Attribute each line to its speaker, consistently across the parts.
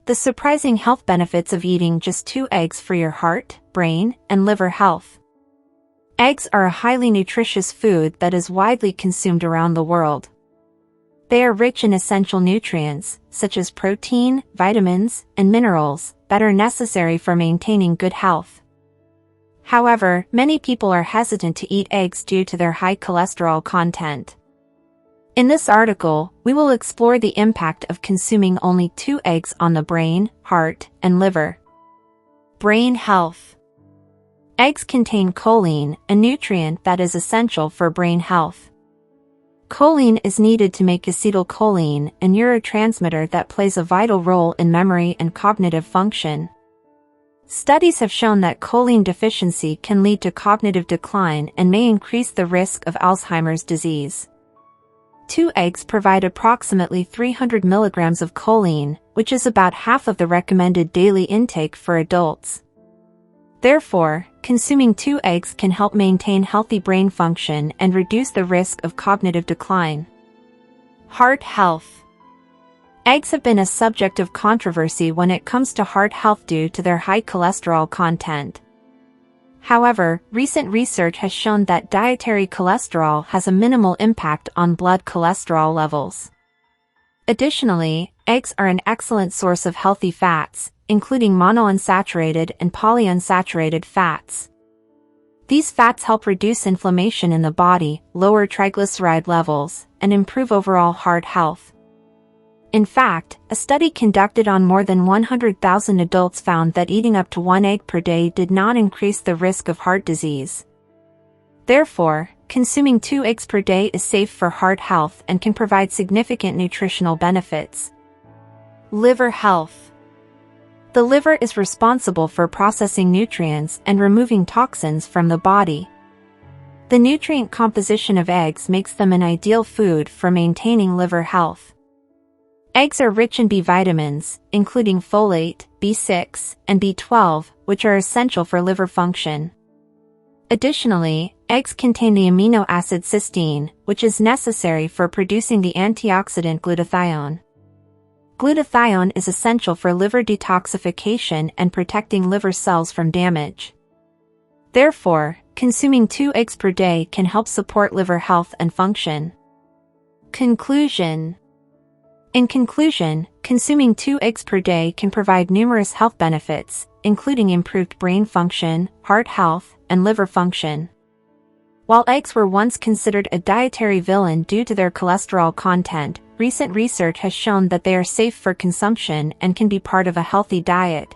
Speaker 1: the surprising health benefits of eating just 2 eggs for your heart, brain, and liver health. Eggs are a highly nutritious food that is widely consumed around the world. They are rich in essential nutrients, such as protein, vitamins, and minerals, that are necessary for maintaining good health. However, many people are hesitant to eat eggs due to their high cholesterol content. In this article, we will explore the impact of consuming only 2 eggs on the brain, heart, and liver. Brain health. Eggs contain choline, a nutrient that is essential for brain health. Choline is needed to make acetylcholine, a neurotransmitter that plays a vital role in memory and cognitive function. Studies have shown that choline deficiency can lead to cognitive decline and may increase the risk of Alzheimer's disease. 2 eggs provide approximately 300 milligrams of choline, which is about half of the recommended daily intake for adults. Therefore, consuming 2 eggs can help maintain healthy brain function and reduce the risk of cognitive decline. Heart health. Eggs have been a subject of controversy when it comes to heart health due to their high cholesterol content. However, recent research has shown that dietary cholesterol has a minimal impact on blood cholesterol levels. Additionally, eggs are an excellent source of healthy fats, including monounsaturated and polyunsaturated fats. These fats help reduce inflammation in the body, lower triglyceride levels, and improve overall heart health. In fact, a study conducted on more than 100,000 adults found that eating up to 1 egg per day did not increase the risk of heart disease. Therefore, consuming 2 eggs per day is safe for heart health and can provide significant nutritional benefits. Liver health. The liver is responsible for processing nutrients and removing toxins from the body. The nutrient composition of eggs makes them an ideal food for maintaining liver health. Eggs are rich in B vitamins, including folate, B6, and B12, which are essential for liver function. Additionally, eggs contain the amino acid cysteine, which is necessary for producing the antioxidant glutathione. Glutathione is essential for liver detoxification and protecting liver cells from damage. Therefore, consuming 2 eggs per day can help support liver health and function. Conclusion. In conclusion, consuming 2 eggs per day can provide numerous health benefits, including improved brain function, heart health, and liver function. While eggs were once considered a dietary villain due to their cholesterol content, recent research has shown that they are safe for consumption and can be part of a healthy diet.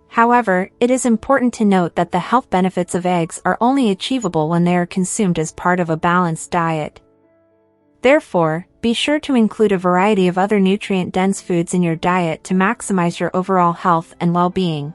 Speaker 1: However, it is important to note that the health benefits of eggs are only achievable when they are consumed as part of a balanced diet. Therefore, be sure to include a variety of other nutrient-dense foods in your diet to maximize your overall health and well-being.